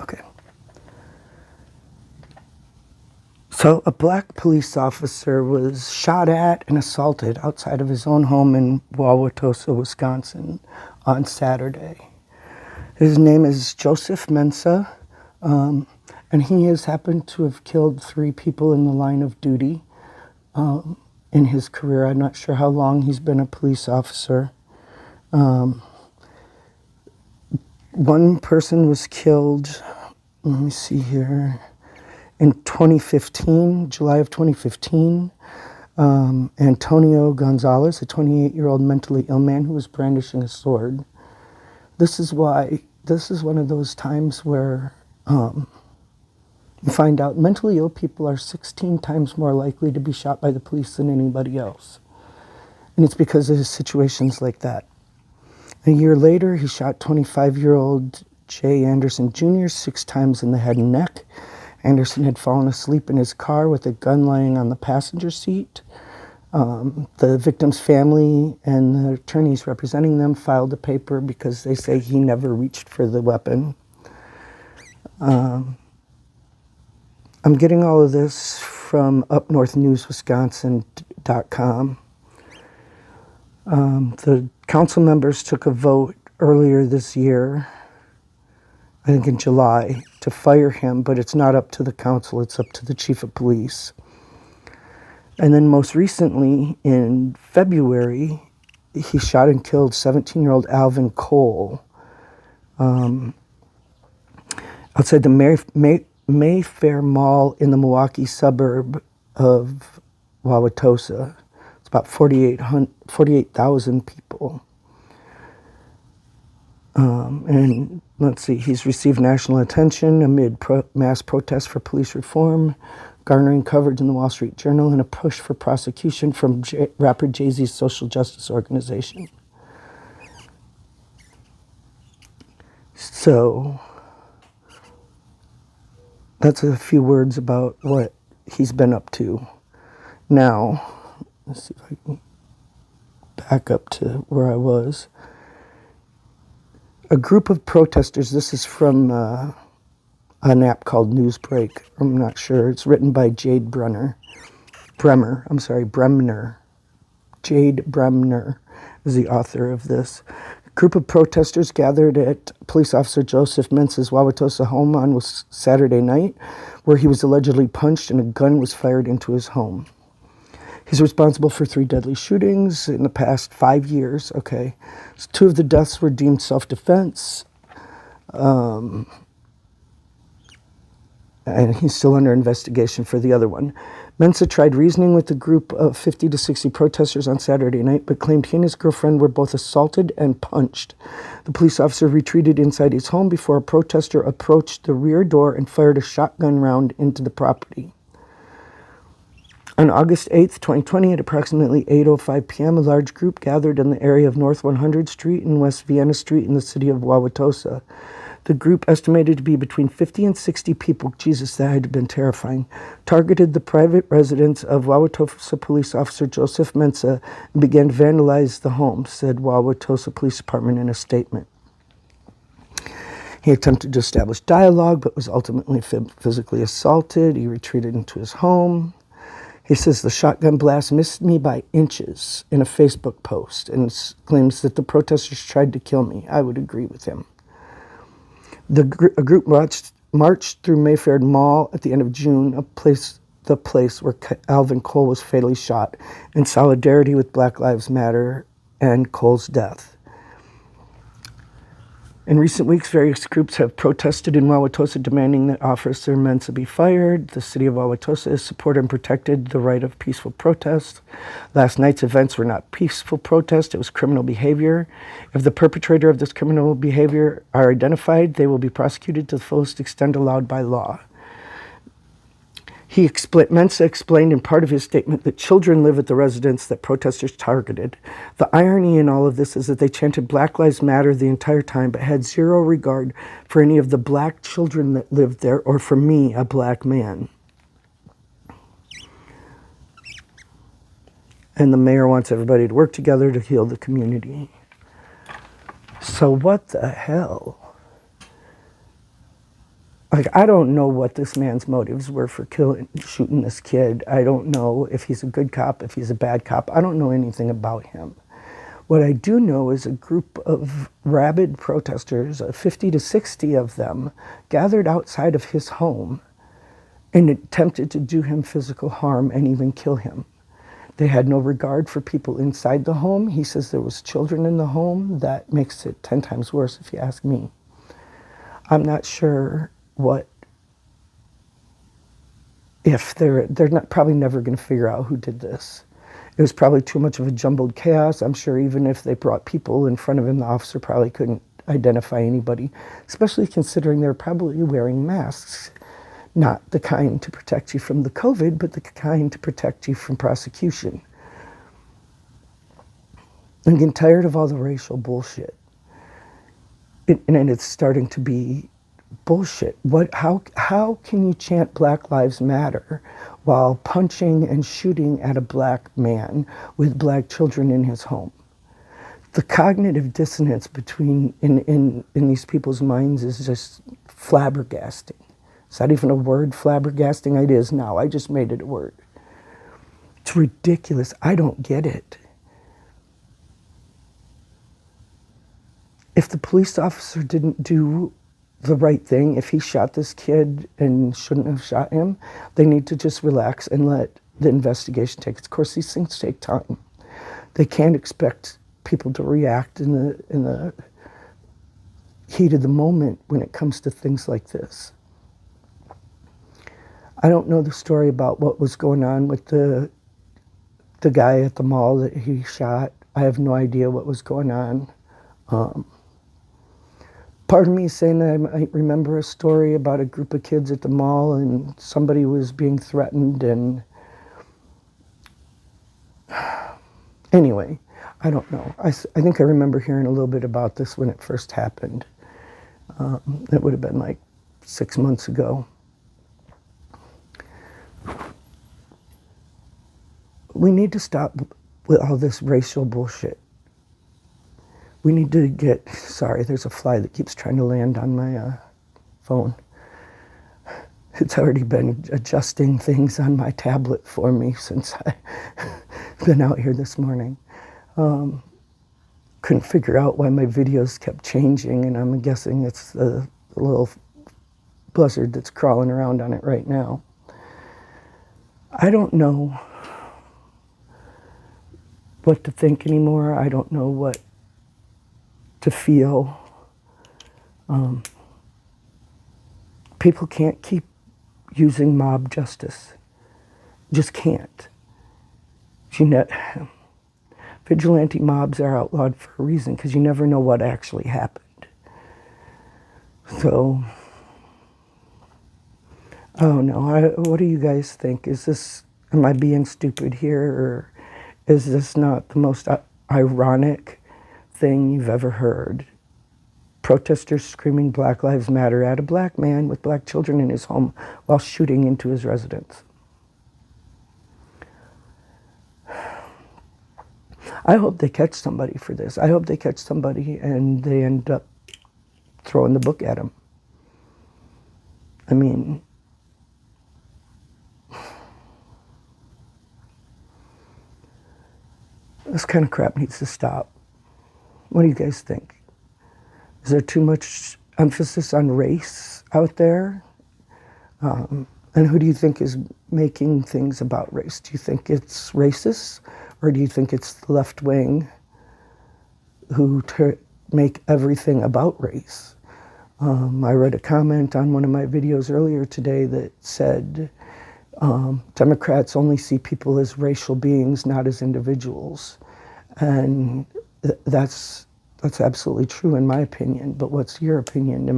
Okay. So a black police officer was shot at and assaulted outside of his own home in Wauwatosa, Wisconsin on Saturday. His name is Joseph Mensah, and he has happened to have killed 3 people in the line of duty in his career. I'm not sure how long he's been a police officer. One person was killed, let me see here, in 2015, July of 2015. Antonio Gonzalez, a 28-year-old mentally ill man who was brandishing a sword. This is one of those times where you find out mentally ill people are 16 times more likely to be shot by the police than anybody else. And it's because of situations like that. A year later, he shot 25-year-old Jay Anderson Jr. 6 times in the head and neck. Anderson had fallen asleep in his car with a gun lying on the passenger seat. The victim's family and the attorneys representing them filed a paper because they say he never reached for the weapon. I'm getting all of this from upnorthnewswisconsin.com. The council members took a vote earlier this year, I think in July, to fire him, but it's not up to the council, it's up to the chief of police. And then most recently, in February, he shot and killed 17-year-old Alvin Cole outside the Mayfair Mall in the Milwaukee suburb of Wauwatosa. It's about 48,000 people. And let's see, he's received national attention amid mass protests for police reform, garnering coverage in the Wall Street Journal, and a push for prosecution from rapper Jay-Z's social justice organization. So that's a few words about what he's been up to. Now, let's see if I can back up to where I was. A group of protesters, this is from an app called Newsbreak. I'm not sure. It's written by Jade Bremner. Jade Bremner is the author of this. A group of protesters gathered at police officer Joseph Mensah's Wauwatosa home on Saturday night, where he was allegedly punched and a gun was fired into his home. He's responsible for 3 deadly shootings in the past 5 years. Okay, so 2 of the deaths were deemed self-defense. And he's still under investigation for the other one. Mensah tried reasoning with a group of 50 to 60 protesters on Saturday night, but claimed he and his girlfriend were both assaulted and punched. The police officer retreated inside his home before a protester approached the rear door and fired a shotgun round into the property. On August 8th, 2020, at approximately 8:05 p.m., a large group gathered in the area of North 100th Street and West Vienna Street in the city of Wauwatosa. The group, estimated to be between 50 and 60 people, Jesus, that had been terrifying, targeted the private residence of Wauwatosa police officer Joseph Mensah and began to vandalize the home, said Wauwatosa Police Department in a statement. He attempted to establish dialogue, but was ultimately physically assaulted. He retreated into his home. He says the shotgun blast missed me by inches in a Facebook post and claims that the protesters tried to kill me. I would agree with him. A group marched through Mayfair Mall at the end of June, the place where Alvin Cole was fatally shot, in solidarity with Black Lives Matter and Cole's death. In recent weeks, various groups have protested in Wauwatosa demanding that Officer Mensah be fired. The city of Wauwatosa has supported and protected the right of peaceful protest. Last night's events were not peaceful protest, it was criminal behavior. If the perpetrator of this criminal behavior are identified, they will be prosecuted to the fullest extent allowed by law. Mensah explained in part of his statement that children live at the residence that protesters targeted. The irony in all of this is that they chanted Black Lives Matter the entire time, but had zero regard for any of the black children that lived there, or for me, a black man. And the mayor wants everybody to work together to heal the community. So what the hell? Like, I don't know what this man's motives were for shooting this kid. I don't know if he's a good cop, if he's a bad cop. I don't know anything about him. What I do know is a group of rabid protesters, 50 to 60 of them, gathered outside of his home and attempted to do him physical harm and even kill him. They had no regard for people inside the home. He says there was children in the home. That makes it 10 times worse, if you ask me. I'm not sure if they're not probably never going to figure out who did this. It was probably too much of a jumbled chaos. I'm sure even if they brought people in front of him, the officer probably couldn't identify anybody, especially considering they're probably wearing masks. Not the kind to protect you from the COVID, but the kind to protect you from prosecution. I'm getting tired of all the racial bullshit. And it's starting to be bullshit. How can you chant Black Lives Matter while punching and shooting at a black man with black children in his home? The cognitive dissonance in these people's minds is just flabbergasting. Is that even a word, flabbergasting? It is now. I just made it a word. It's ridiculous. I don't get it. If the police officer didn't do the right thing, if he shot this kid and shouldn't have shot him, they need to just relax and let the investigation take its course. These things take time. They can't expect people to react in the heat of the moment when it comes to things like this. I don't know the story about what was going on with the guy at the mall that he shot. I have no idea what was going on. Part of me is saying that I might remember a story about a group of kids at the mall and somebody was being threatened and anyway, I don't know. I think I remember hearing a little bit about this when it first happened. It would have been like 6 months ago. We need to stop with all this racial bullshit. We need to get, sorry, there's a fly that keeps trying to land on my phone. It's already been adjusting things on my tablet for me since I've been out here this morning. Couldn't figure out why my videos kept changing, and I'm guessing it's the little buzzard that's crawling around on it right now. I don't know what to think anymore. I don't know what to feel. People can't keep using mob justice. Just can't. Vigilante mobs are outlawed for a reason because you never know what actually happened. So, oh no, what do you guys think? Am I being stupid here, or is this not the most ironic thing you've ever heard? Protesters screaming Black Lives Matter at a black man with black children in his home while shooting into his residence. I hope they catch somebody for this. I hope they catch somebody and they end up throwing the book at him. I mean, this kind of crap needs to stop. What do you guys think? Is there too much emphasis on race out there? And who do you think is making things about race? Do you think it's racist? Or do you think it's the left wing who make everything about race? I read a comment on one of my videos earlier today that said, Democrats only see people as racial beings, not as individuals. And that's absolutely true in my opinion, but what's your opinion?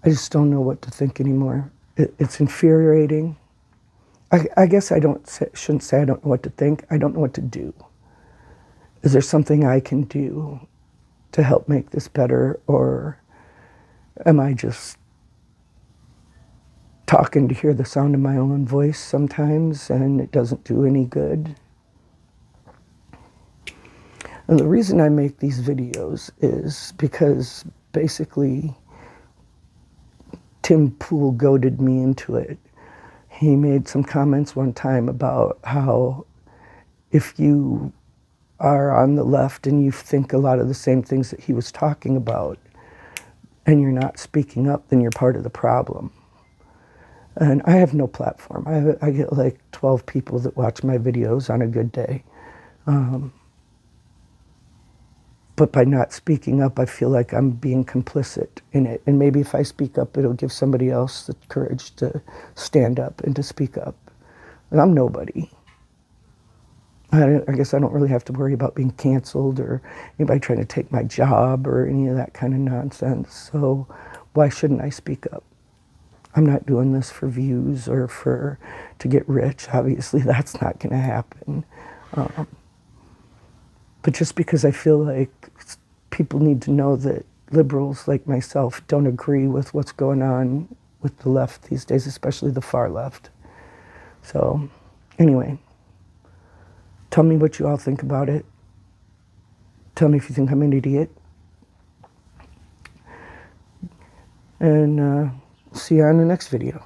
I just don't know what to think anymore. It's infuriating. I guess shouldn't say I don't know what to think. I don't know what to do. Is there something I can do to help make this better, or am I just talking to hear the sound of my own voice sometimes and it doesn't do any good? And the reason I make these videos is because basically Tim Pool goaded me into it. He made some comments one time about how if you are on the left and you think a lot of the same things that he was talking about and you're not speaking up, then you're part of the problem. And I have no platform. I get like 12 people that watch my videos on a good day. But by not speaking up, I feel like I'm being complicit in it. And maybe if I speak up, it'll give somebody else the courage to stand up and to speak up. And I'm nobody. I guess I don't really have to worry about being canceled or anybody trying to take my job or any of that kind of nonsense. So why shouldn't I speak up? I'm not doing this for views or to get rich. Obviously, that's not going to happen. But just because I feel like people need to know that liberals like myself don't agree with what's going on with the left these days, especially the far left. So anyway, tell me what you all think about it. Tell me if you think I'm an idiot. And see you on the next video.